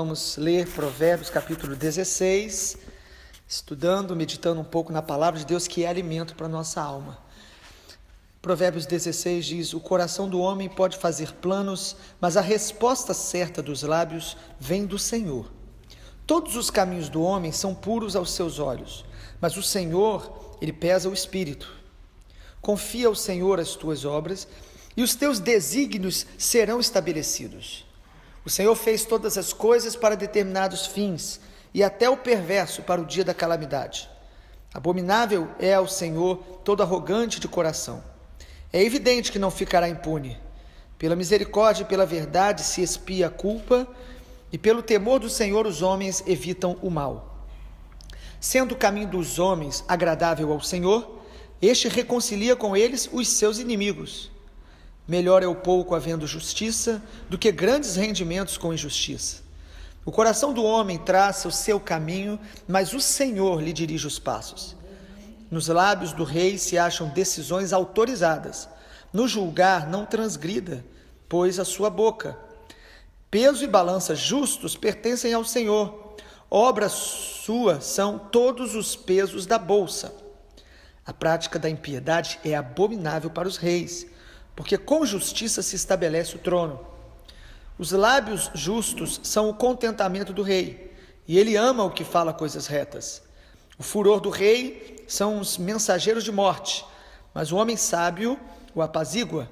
Vamos ler Provérbios capítulo 16, estudando, meditando um pouco na palavra de Deus, que é alimento para a nossa alma. Provérbios 16 diz: o coração do homem pode fazer planos, mas a resposta certa dos lábios vem do Senhor. Todos os caminhos do homem são puros aos seus olhos, mas o Senhor, Ele pesa o espírito. Confia ao Senhor as tuas obras, e os teus desígnios serão estabelecidos. O Senhor fez todas as coisas para determinados fins, e até o perverso para o dia da calamidade. Abominável é ao Senhor todo arrogante de coração. É evidente que não ficará impune. Pela misericórdia e pela verdade se expia a culpa, e pelo temor do Senhor os homens evitam o mal. Sendo o caminho dos homens agradável ao Senhor, este reconcilia com eles os seus inimigos. Melhor é o pouco havendo justiça do que grandes rendimentos com injustiça. O coração do homem traça o seu caminho, mas o Senhor lhe dirige os passos. Nos lábios do rei se acham decisões autorizadas. No julgar não transgrida, pois a sua boca. Peso e balança justos pertencem ao Senhor. Obra sua são todos os pesos da bolsa. A prática da impiedade é abominável para os reis, porque com justiça se estabelece o trono. Os lábios justos são o contentamento do rei, e ele ama o que fala coisas retas. O furor do rei são os mensageiros de morte, mas o homem sábio o apazigua.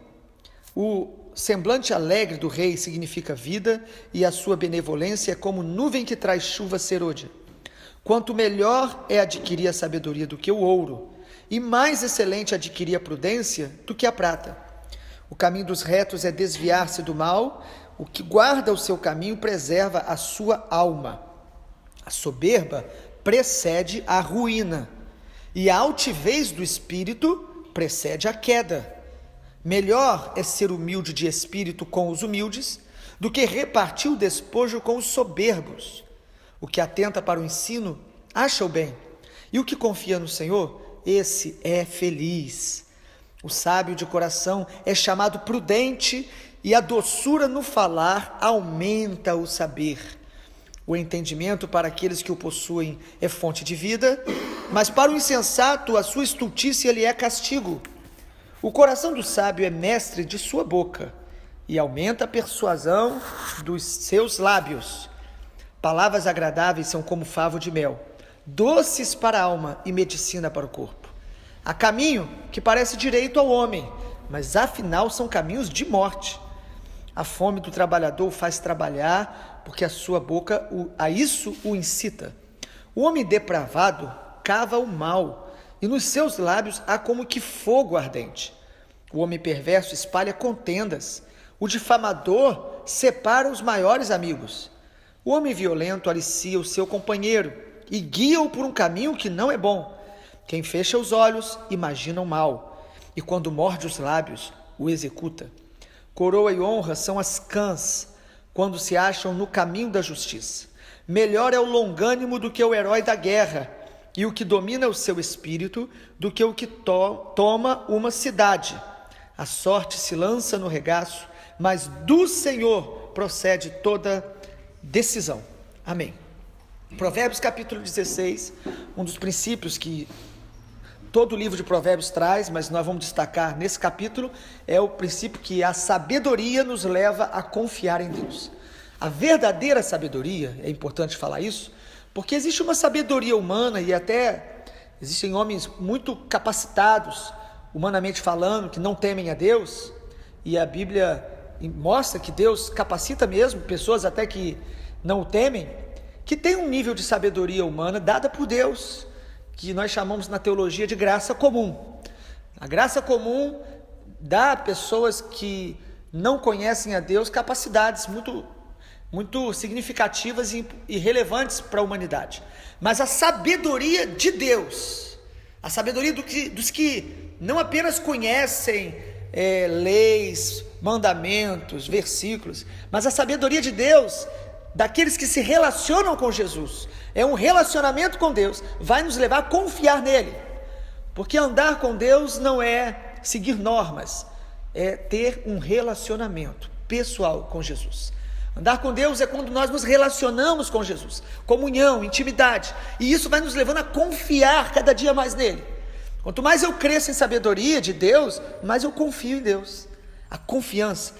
O semblante alegre do rei significa vida, e a sua benevolência é como nuvem que traz chuva serôdia. Quanto melhor é adquirir a sabedoria do que o ouro, e mais excelente adquirir a prudência do que a prata. O caminho dos retos é desviar-se do mal, o que guarda o seu caminho preserva a sua alma. A soberba precede a ruína, e a altivez do espírito precede a queda. Melhor é ser humilde de espírito com os humildes, do que repartir o despojo com os soberbos. O que atenta para o ensino, acha o bem, e o que confia no Senhor, esse é feliz. O sábio de coração é chamado prudente, e a doçura no falar aumenta o saber. O entendimento para aqueles que o possuem é fonte de vida, mas para o insensato a sua estultícia lhe é castigo. O coração do sábio é mestre de sua boca, e aumenta a persuasão dos seus lábios. Palavras agradáveis são como favo de mel, doces para a alma e medicina para o corpo. Há caminho que parece direito ao homem, mas afinal são caminhos de morte. A fome do trabalhador o faz trabalhar, porque a sua boca a isso o incita. O homem depravado cava o mal, e nos seus lábios há como que fogo ardente. O homem perverso espalha contendas. O difamador separa os maiores amigos. O homem violento alicia o seu companheiro e guia-o por um caminho que não é bom. Quem fecha os olhos imagina o mal, e quando morde os lábios, o executa. Coroa e honra são as cãs, quando se acham no caminho da justiça. Melhor é o longânimo do que o herói da guerra, e o que domina o seu espírito do que o que toma uma cidade. A sorte se lança no regaço, mas do Senhor procede toda decisão. Amém. Provérbios capítulo 16, um dos princípios que todo o livro de Provérbios traz, mas nós vamos destacar nesse capítulo, é o princípio que a sabedoria nos leva a confiar em Deus. A verdadeira sabedoria, é importante falar isso, porque existe uma sabedoria humana, e até existem homens muito capacitados, humanamente falando, que não temem a Deus, e a Bíblia mostra que Deus capacita mesmo pessoas até que não o temem, que tem um nível de sabedoria humana dada por Deus, que nós chamamos na teologia de graça comum. A graça comum dá a pessoas que não conhecem a Deus capacidades muito significativas e relevantes para a humanidade. Mas a sabedoria de Deus, a sabedoria dos que não apenas conhecem leis, mandamentos, versículos, mas a sabedoria de Deus, daqueles que se relacionam com Jesus, é um relacionamento com Deus, vai nos levar a confiar nele, porque andar com Deus não é seguir normas, é ter um relacionamento pessoal com Jesus. Andar com Deus é quando nós nos relacionamos com Jesus, comunhão, intimidade, e isso vai nos levando a confiar cada dia mais nele. Quanto mais eu cresço em sabedoria de Deus, mais eu confio em Deus, a confiança.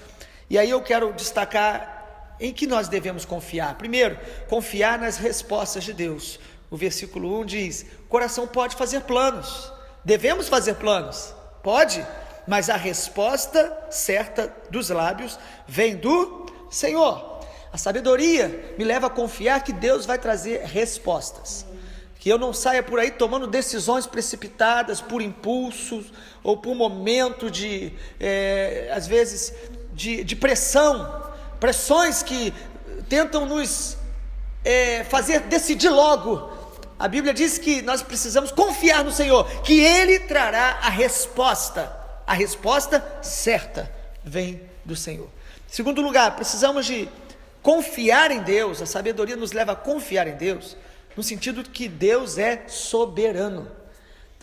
E aí eu quero destacar em que nós devemos confiar. Primeiro, confiar nas respostas de Deus. O versículo 1 diz: o coração pode fazer planos, devemos fazer planos, pode, mas a resposta certa dos lábios vem do Senhor. A sabedoria me leva a confiar que Deus vai trazer respostas, que eu não saia por aí tomando decisões precipitadas por impulsos ou por momento às vezes de pressões que tentam nos fazer decidir logo. A Bíblia diz que nós precisamos confiar no Senhor, que Ele trará a resposta certa vem do Senhor. Em segundo lugar, precisamos de confiar em Deus. A sabedoria nos leva a confiar em Deus, no sentido de que Deus é soberano.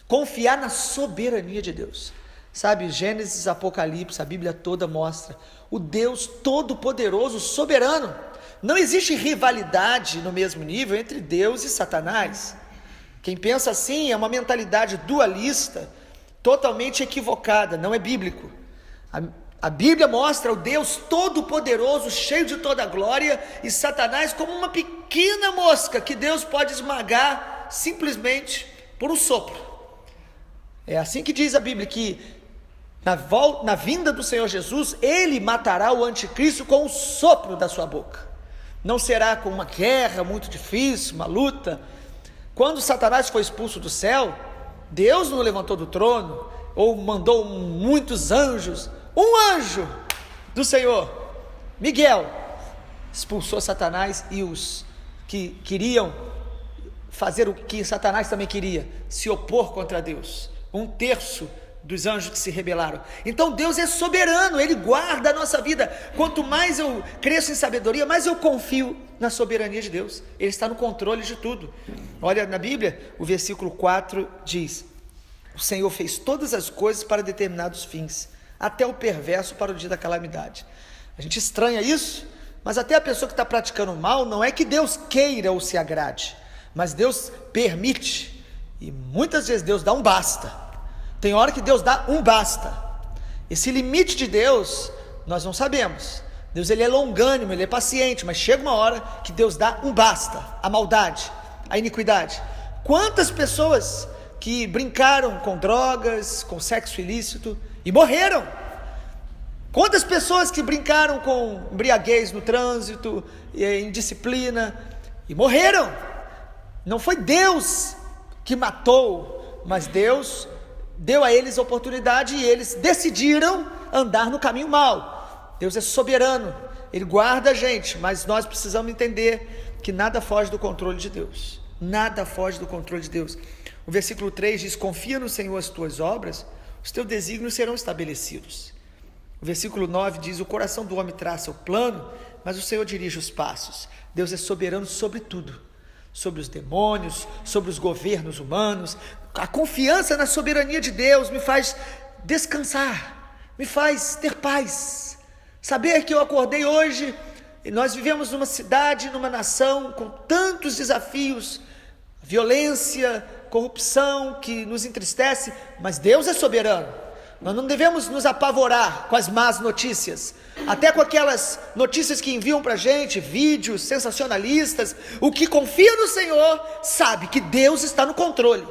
Confiar na soberania de Deus. Sabe, Gênesis, Apocalipse, a Bíblia toda mostra o Deus todo-poderoso, soberano. Não existe rivalidade no mesmo nível entre Deus e Satanás. Quem pensa assim é uma mentalidade dualista, totalmente equivocada, não é bíblico. A Bíblia mostra o Deus todo-poderoso, cheio de toda a glória, e Satanás como uma pequena mosca que Deus pode esmagar simplesmente por um sopro. É assim que diz a Bíblia, que na vinda do Senhor Jesus, Ele matará o anticristo com o sopro da sua boca. Não será com uma guerra muito difícil, uma luta. Quando Satanás foi expulso do céu, Deus não o levantou do trono, ou mandou muitos anjos. Um anjo do Senhor, Miguel, expulsou Satanás, e os que queriam fazer o que Satanás também queria, se opor contra Deus. 1/3 dos anjos que se rebelaram. Então Deus é soberano, Ele guarda a nossa vida. Quanto mais eu cresço em sabedoria, mais eu confio na soberania de Deus. Ele está no controle de tudo. Olha, na Bíblia, o versículo 4 diz: o Senhor fez todas as coisas para determinados fins, até o perverso para o dia da calamidade. A gente estranha isso, mas até a pessoa que está praticando mal, não é que Deus queira ou se agrade, mas Deus permite, e muitas vezes Deus dá um basta. Tem hora que Deus dá um basta. Esse limite de Deus, nós não sabemos. Deus, Ele é longânimo, Ele é paciente, mas chega uma hora que Deus dá um basta. A maldade, a iniquidade. Quantas pessoas que brincaram com drogas, com sexo ilícito e morreram? Quantas pessoas que brincaram com embriaguez no trânsito, indisciplina, e morreram? Não foi Deus que matou, mas Deus deu a eles a oportunidade e eles decidiram andar no caminho mau. Deus é soberano, Ele guarda a gente, mas nós precisamos entender que nada foge do controle de Deus. Nada foge do controle de Deus. O versículo 3 diz: confia no Senhor as tuas obras, os teus desígnios serão estabelecidos. O versículo 9 diz: o coração do homem traça o plano, mas o Senhor dirige os passos. Deus é soberano sobre tudo, sobre os demônios, sobre os governos humanos. A confiança na soberania de Deus me faz descansar, me faz ter paz, saber que eu acordei hoje, e nós vivemos numa cidade, numa nação com tantos desafios, violência, corrupção que nos entristece, mas Deus é soberano. Nós não devemos nos apavorar com as más notícias, até com aquelas notícias que enviam para a gente, vídeos sensacionalistas. O que confia no Senhor sabe que Deus está no controle.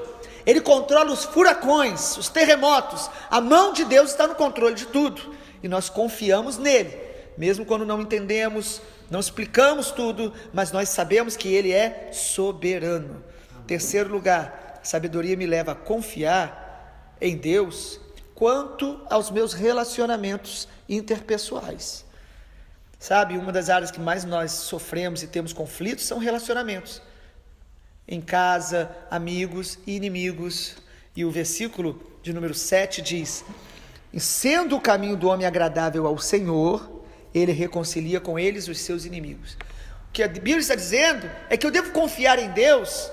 Ele controla os furacões, os terremotos. A mão de Deus está no controle de tudo, e nós confiamos nele, mesmo quando não entendemos, não explicamos tudo, mas nós sabemos que Ele é soberano. Terceiro lugar, a sabedoria me leva a confiar em Deus quanto aos meus relacionamentos interpessoais. Sabe, uma das áreas que mais nós sofremos e temos conflitos são relacionamentos. Em casa, amigos e inimigos. E o versículo de número 7 diz: sendo o caminho do homem agradável ao Senhor, Ele reconcilia com eles os seus inimigos. O que a Bíblia está dizendo é que eu devo confiar em Deus,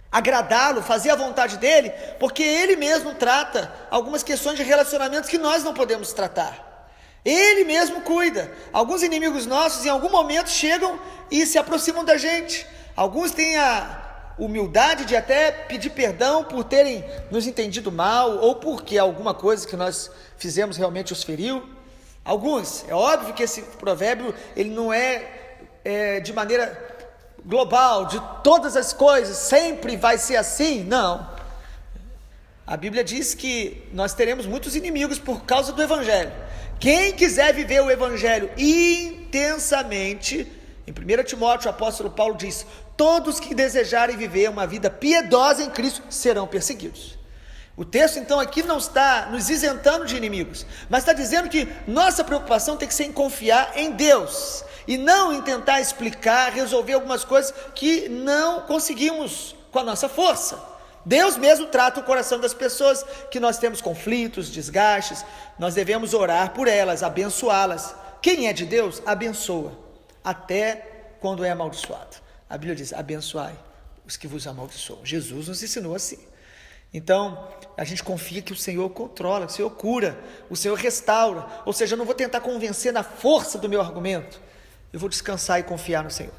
agradá-lo, fazer a vontade dEle, porque Ele mesmo trata algumas questões de relacionamentos que nós não podemos tratar. Ele mesmo cuida. Alguns inimigos nossos em algum momento chegam e se aproximam da gente. Alguns têm a humildade de até pedir perdão por terem nos entendido mal, ou porque alguma coisa que nós fizemos realmente os feriu. Alguns, é óbvio que esse provérbio ele não é de maneira global, de todas as coisas, sempre vai ser assim, não. A Bíblia diz que nós teremos muitos inimigos por causa do Evangelho. Quem quiser viver o Evangelho intensamente, em 1 Timóteo, o apóstolo Paulo diz: todos que desejarem viver uma vida piedosa em Cristo serão perseguidos. O texto então aqui não está nos isentando de inimigos, mas está dizendo que nossa preocupação tem que ser em confiar em Deus, e não em tentar explicar, resolver algumas coisas que não conseguimos com a nossa força. Deus mesmo trata o coração das pessoas que nós temos conflitos, desgastes. Nós devemos orar por elas, abençoá-las. Quem é de Deus, abençoa, até quando é amaldiçoado. A Bíblia diz: abençoai os que vos amaldiçoam. Jesus nos ensinou assim. Então, a gente confia que o Senhor controla, o Senhor cura, o Senhor restaura. Ou seja, eu não vou tentar convencer na força do meu argumento. Eu vou descansar e confiar no Senhor.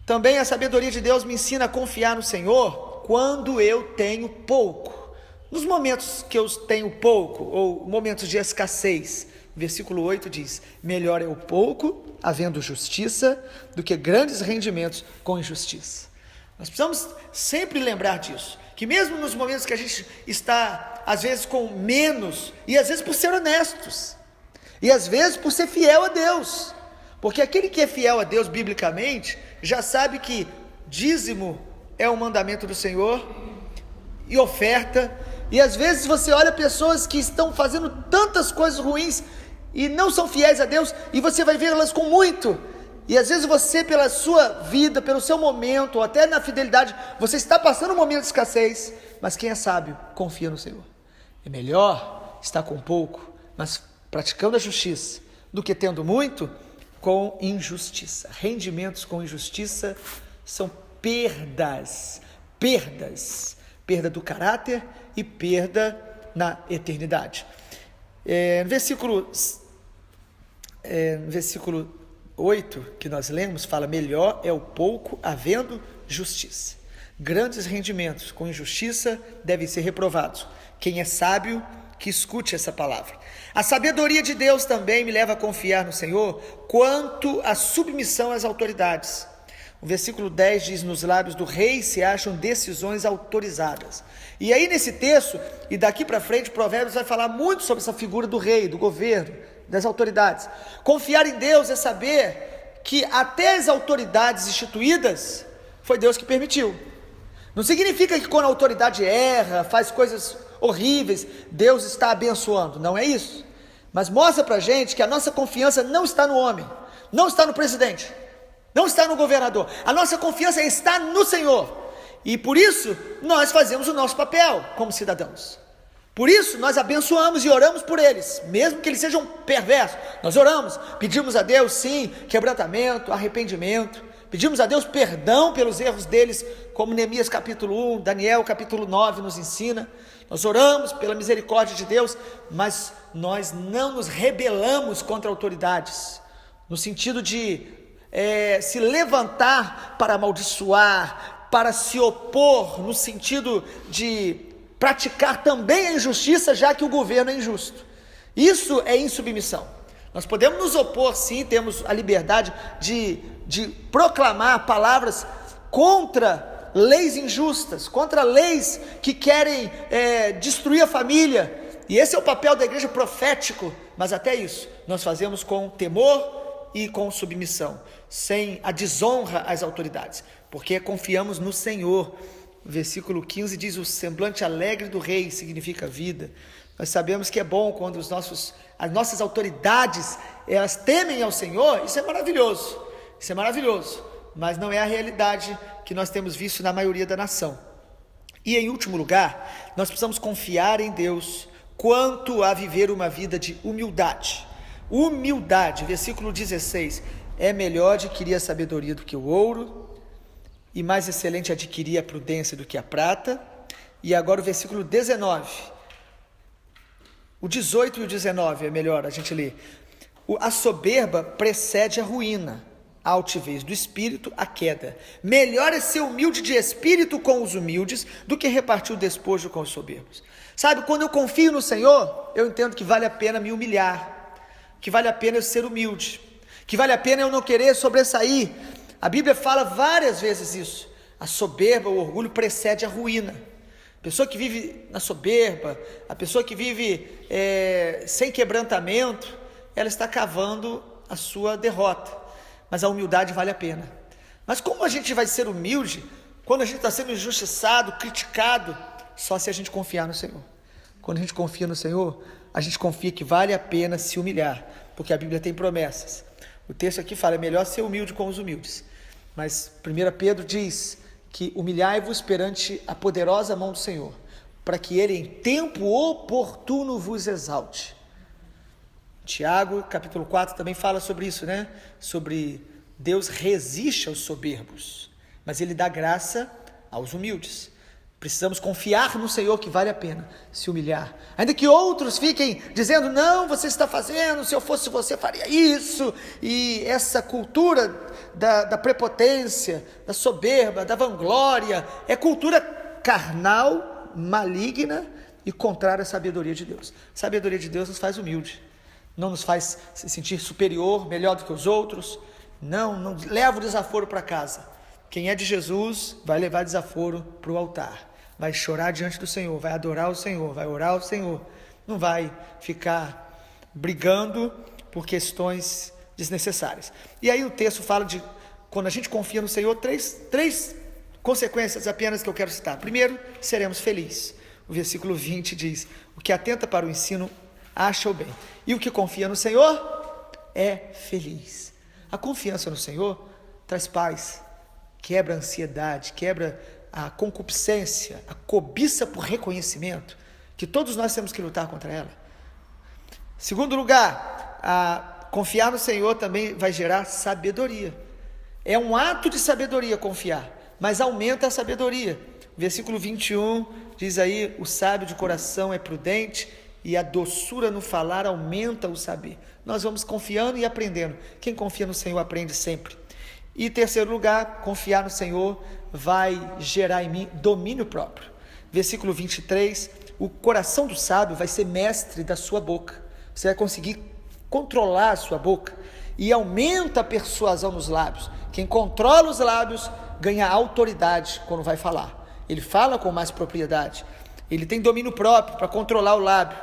Também a sabedoria de Deus me ensina a confiar no Senhor quando eu tenho pouco. Nos momentos que eu tenho pouco, ou momentos de escassez, versículo 8 diz: melhor é o pouco, havendo justiça, do que grandes rendimentos com injustiça. Nós precisamos sempre lembrar disso, que mesmo nos momentos que a gente está, às vezes, com menos, e às vezes por ser honestos, e às vezes por ser fiel a Deus, porque aquele que é fiel a Deus biblicamente, já sabe que dízimo é um mandamento do Senhor, e oferta, e às vezes você olha pessoas que estão fazendo tantas coisas ruins, e não são fiéis a Deus, e você vai vê-las com muito, e às vezes você, pela sua vida, pelo seu momento, ou até na fidelidade, você está passando um momento de escassez, mas quem é sábio, confia no Senhor. É melhor estar com pouco, mas praticando a justiça, do que tendo muito, com injustiça. Rendimentos com injustiça são perdas, perda do caráter e perda na eternidade. No versículo 8 que nós lemos, fala: melhor é o pouco havendo justiça. Grandes rendimentos com injustiça devem ser reprovados. Quem é sábio, que escute essa palavra. A sabedoria de Deus também me leva a confiar no Senhor quanto à submissão às autoridades. O versículo 10 diz: nos lábios do rei se acham decisões autorizadas. E aí nesse texto, e daqui para frente, Provérbios vai falar muito sobre essa figura do rei, do governo, das autoridades. Confiar em Deus é saber que até as autoridades instituídas, foi Deus que permitiu. Não significa que quando a autoridade erra, faz coisas horríveis, Deus está abençoando, não é isso. Mas mostra para a gente que a nossa confiança não está no homem, não está no presidente, não está no governador. A nossa confiança está no Senhor. E por isso nós fazemos o nosso papel como cidadãos. Por isso nós abençoamos e oramos por eles, mesmo que eles sejam perversos. Nós oramos, pedimos a Deus sim, quebrantamento, arrependimento. Pedimos a Deus perdão pelos erros deles, como Neemias capítulo 1, Daniel capítulo 9 nos ensina. Nós oramos pela misericórdia de Deus, mas nós não nos rebelamos contra autoridades, no sentido de se levantar para amaldiçoar, para se opor, no sentido de praticar também a injustiça, já que o governo é injusto. Isso é insubmissão. Nós podemos nos opor, sim, temos a liberdade de proclamar palavras contra leis injustas, contra leis que querem destruir a família, e esse é o papel da igreja profético, mas até isso nós fazemos com temor e com submissão, sem a desonra às autoridades, porque confiamos no Senhor. O versículo 15 diz: o semblante alegre do rei significa vida. Nós sabemos que é bom quando as nossas autoridades, elas temem ao Senhor. Isso é maravilhoso, mas não é a realidade que nós temos visto na maioria da nação. E em último lugar, nós precisamos confiar em Deus quanto a viver uma vida de humildade. Humildade, versículo 16: é melhor adquirir a sabedoria do que o ouro, e mais excelente adquirir a prudência do que a prata. E agora o versículo 19, o 18 e o 19 é melhor a gente ler. A soberba precede a ruína, a altivez do espírito, a queda. Melhor é ser humilde de espírito com os humildes do que repartir o despojo com os soberbos. Sabe, quando eu confio no Senhor, eu entendo que vale a pena me humilhar, que vale a pena eu ser humilde, que vale a pena eu não querer sobressair. A Bíblia fala várias vezes isso. A soberba, o orgulho precede a ruína. A pessoa que vive na soberba, a pessoa que vive sem quebrantamento, ela está cavando a sua derrota. Mas a humildade vale a pena. Mas como a gente vai ser humilde quando a gente está sendo injustiçado, criticado? Só se a gente confiar no Senhor. Quando a gente confia no Senhor, a gente confia que vale a pena se humilhar, porque a Bíblia tem promessas. O texto aqui fala, é melhor ser humilde com os humildes. Mas 1 Pedro diz que humilhai-vos perante a poderosa mão do Senhor, para que Ele em tempo oportuno vos exalte. Tiago, capítulo 4, também fala sobre isso, né? Sobre Deus resiste aos soberbos, mas Ele dá graça aos humildes. Precisamos confiar no Senhor que vale a pena se humilhar. Ainda que outros fiquem dizendo, não, você está fazendo, se eu fosse você faria isso. E essa cultura da prepotência, da soberba, da vanglória, é cultura carnal, maligna e contrária à sabedoria de Deus. A sabedoria de Deus nos faz humilde, não nos faz se sentir superior, melhor do que os outros. Não leva o desaforo para casa. Quem é de Jesus vai levar desaforo para o altar. Vai chorar diante do Senhor, vai adorar o Senhor, vai orar ao Senhor. Não vai ficar brigando por questões desnecessárias. E aí o texto fala de, quando a gente confia no Senhor, três consequências apenas que eu quero citar. Primeiro, seremos felizes. O versículo 20 diz, o que atenta para o ensino, acha o bem. E o que confia no Senhor é feliz. A confiança no Senhor traz paz, quebra a ansiedade, quebra a concupiscência, a cobiça por reconhecimento, que todos nós temos que lutar contra ela. Segundo lugar, confiar no Senhor também vai gerar sabedoria. É um ato de sabedoria confiar, mas aumenta a sabedoria. Versículo 21 diz aí, o sábio de coração é prudente e a doçura no falar aumenta o saber. Nós vamos confiando e aprendendo. Quem confia no Senhor aprende sempre. E em terceiro lugar, confiar no Senhor vai gerar em mim domínio próprio. Versículo 23, o coração do sábio vai ser mestre da sua boca. Você vai conseguir controlar a sua boca e aumenta a persuasão nos lábios. Quem controla os lábios ganha autoridade quando vai falar. Ele fala com mais propriedade. Ele tem domínio próprio para controlar o lábio.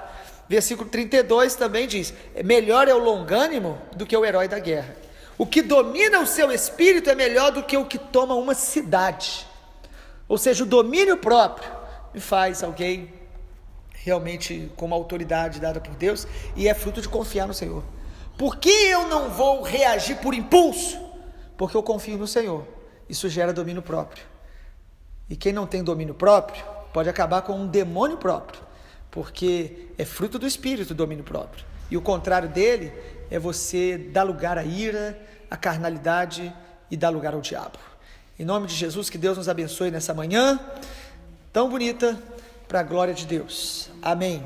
Versículo 32 também diz, melhor é o longânimo do que o herói da guerra. O que domina o seu espírito é melhor do que o que toma uma cidade. Ou seja, o domínio próprio me faz alguém realmente com uma autoridade dada por Deus e é fruto de confiar no Senhor. Por que eu não vou reagir por impulso? Porque eu confio no Senhor. Isso gera domínio próprio. E quem não tem domínio próprio pode acabar com um demônio próprio, porque é fruto do Espírito o domínio próprio. E o contrário dele é você dar lugar à ira, à carnalidade e dar lugar ao diabo. Em nome de Jesus, que Deus nos abençoe nessa manhã tão bonita, para a glória de Deus. Amém.